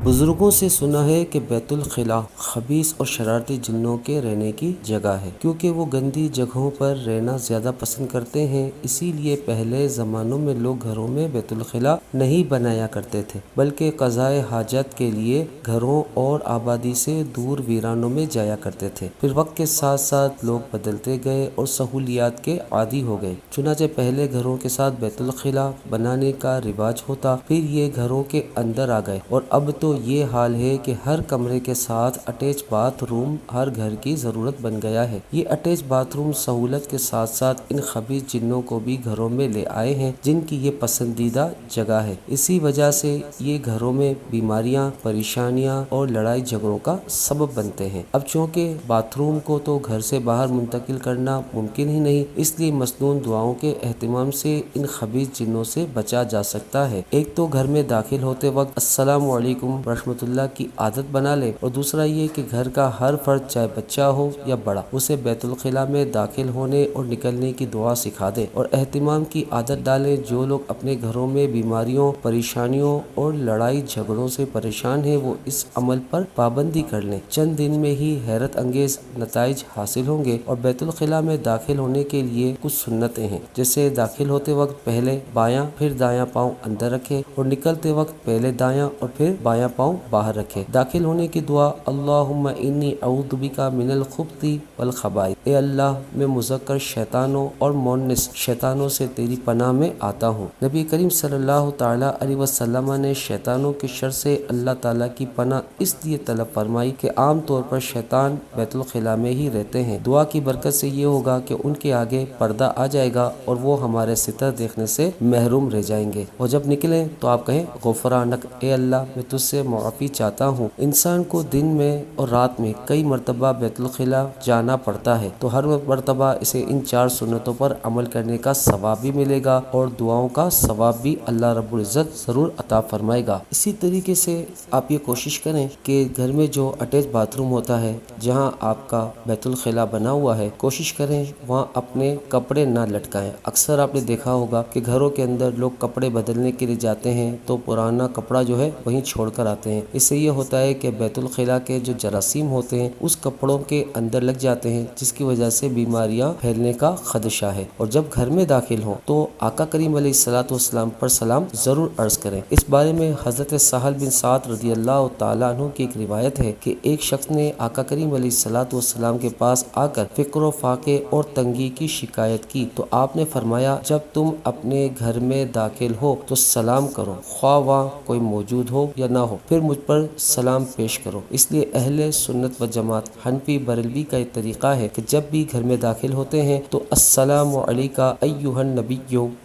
بزرگوں سے سنا ہے کہ بیت الخلاء خبیث اور شرارتی جنوں کے رہنے کی جگہ ہے، کیونکہ وہ گندی جگہوں پر رہنا زیادہ پسند کرتے ہیں۔ اسی لیے پہلے زمانوں میں لوگ گھروں میں بیت الخلاء نہیں بنایا کرتے تھے، بلکہ قضاء حاجت کے لیے گھروں اور آبادی سے دور ویرانوں میں جایا کرتے تھے۔ پھر وقت کے ساتھ ساتھ لوگ بدلتے گئے اور سہولیات کے عادی ہو گئے، چنانچہ پہلے گھروں کے ساتھ بیت الخلاء بنانے کا رواج ہوتا، پھر یہ گھروں کے اندر آ گئے، اور اب تو یہ حال ہے کہ ہر کمرے کے ساتھ اٹیچ باتھ روم ہر گھر کی ضرورت بن گیا ہے۔ یہ اٹیچ باتھ روم سہولت کے ساتھ ساتھ ان خبیث جنوں کو بھی گھروں میں لے آئے ہیں، جن کی یہ پسندیدہ جگہ ہے۔ اسی وجہ سے یہ گھروں میں بیماریاں، پریشانیاں اور لڑائی جھگڑوں کا سبب بنتے ہیں۔ اب چونکہ باتھ روم کو تو گھر سے باہر منتقل کرنا ممکن ہی نہیں، اس لیے مسنون دعاؤں کے اہتمام سے ان خبیث جنوں سے بچا جا سکتا ہے۔ ایک تو گھر میں داخل ہوتے وقت السلام علیکم رحمۃ اللہ کی عادت بنا لے، اور دوسرا یہ کہ گھر کا ہر فرد چاہے بچہ ہو یا بڑا، اسے بیت الخلاء میں داخل ہونے اور نکلنے کی دعا سکھا دے اور اہتمام کی عادت ڈالے۔ جو لوگ اپنے گھروں میں بیماریوں، پریشانیوں اور لڑائی جھگڑوں سے پریشان ہیں، وہ اس عمل پر پابندی کر لیں۔ چند دن میں ہی حیرت انگیز نتائج حاصل ہوں گے۔ اور بیت الخلاء میں داخل ہونے کے لیے کچھ سنتیں ہیں، جیسے داخل ہوتے وقت پہلے بایاں پھر دایاں پاؤں اندر رکھے، اور نکلتے وقت پہلے دایاں اور پھر بایاں پاؤں باہر رکھے۔ داخل ہونے کی دعا اللہم انی اعوذ بک من الخبث والخبائث، اے اللہ میں مذکر شیطانوں اور مؤنث شیطانوں سے تیری پناہ میں آتا ہوں۔ نبی کریم صلی اللہ تعالیٰ علیہ وسلم نے شیطانوں کے شر سے اللہ تعالیٰ کی پناہ اس لیے طلب فرمائی کہ عام طور پر شیطان بیت الخلاء میں ہی رہتے ہیں۔ دعا کی برکت سے یہ ہوگا کہ ان کے آگے پردہ آ جائے گا اور وہ ہمارے ستر دیکھنے سے محروم رہ جائیں گے، اور جب نکلیں تو آپ کہیں غفرانک، اے اللہ میں تجھ سے معافی چاہتا ہوں۔ انسان کو دن میں اور رات میں کئی مرتبہ بیت الخلاء جانا پڑتا ہے، تو ہر مرتبہ اسے ان 4 سنتوں پر عمل کرنے کا ثواب بھی ملے گا اور دعاؤں کا ثواب بھی اللہ رب العزت ضرور عطا فرمائے گا۔ اسی طریقے سے آپ یہ کوشش کریں کہ گھر میں جو اٹیچ باتھ روم ہوتا ہے، جہاں آپ کا بیت الخلاء بنا ہوا ہے، کوشش کریں وہاں اپنے کپڑے نہ لٹکائیں۔ اکثر آپ نے دیکھا ہوگا کہ گھروں کے اندر لوگ کپڑے بدلنے کے لیے جاتے ہیں تو پرانا کپڑا جو ہے وہیں چھوڑ کر آتے ہیں۔ اس سے یہ ہوتا ہے کہ بیت الخلاء کے جو جراثیم ہوتے ہیں اس کپڑوں کے اندر لگ جاتے ہیں، جس کی وجہ سے بیماریاں پھیلنے کا خدشہ ہے۔ اور جب گھر میں داخل ہوں تو آقا کریم علیہ الصلوۃ والسلام پر سلام ضرور عرض کریں۔ اس بارے میں حضرت سہل بن سعد رضی اللہ تعالیٰ عنہ کی ایک روایت ہے کہ ایک شخص نے آقا کریم علیہ الصلوۃ والسلام کے پاس آ کر فقر و فاقے اور تنگی کی شکایت کی، تو آپ نے فرمایا جب تم اپنے گھر میں داخل ہو تو سلام کرو، خواہ وہاں کوئی موجود ہو یا نہ ہو، پھر مجھ پر سلام پیش کرو۔ اس لیے اہل سنت و جماعت حنفی بریلوی کا ایک طریقہ ہے کہ جب بھی گھر میں داخل ہوتے ہیں تو السلام علیکہ ایھا النبی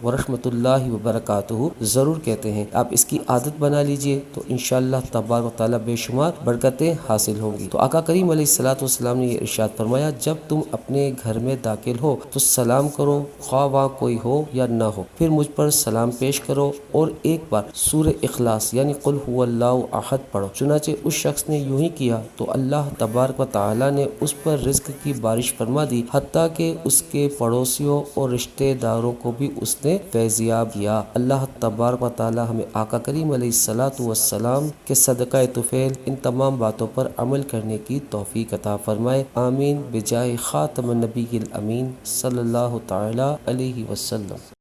ورحمۃ اللہ وبرکاتہ ضرور کہتے ہیں۔ آپ اس کی عادت بنا لیجئے تو انشاءاللہ تبارک و تعالیٰ بے شمار برکتیں حاصل ہوں گی۔ تو آقا کریم علیہ الصلوۃ والسلام نے یہ ارشاد فرمایا جب تم اپنے گھر میں داخل ہو تو سلام کرو، خواہ وہاں کوئی ہو یا نہ ہو، پھر مجھ پر سلام پیش کرو اور ایک بار سورہ اخلاص یعنی قل هو اللہ احد پڑھو۔ چنانچہ اس شخص نے یوں ہی کیا تو اللہ تبارک و تعالیٰ نے اس پر رزق کی بارش فرما دی، حتیٰ کہ اس کے پڑوسیوں اور رشتہ داروں کو بھی اس نے فیضیاب کیا۔ اللہ تبارک و تعالیٰ ہمیں آقا کریم علیہ الصلوۃ والسلام کے صدقہ طفیل ان تمام باتوں پر عمل کرنے کی توفیق عطا فرمائے، آمین بجاہ خاتم النبی الامین صلی اللہ تعالیٰ علیہ وسلم۔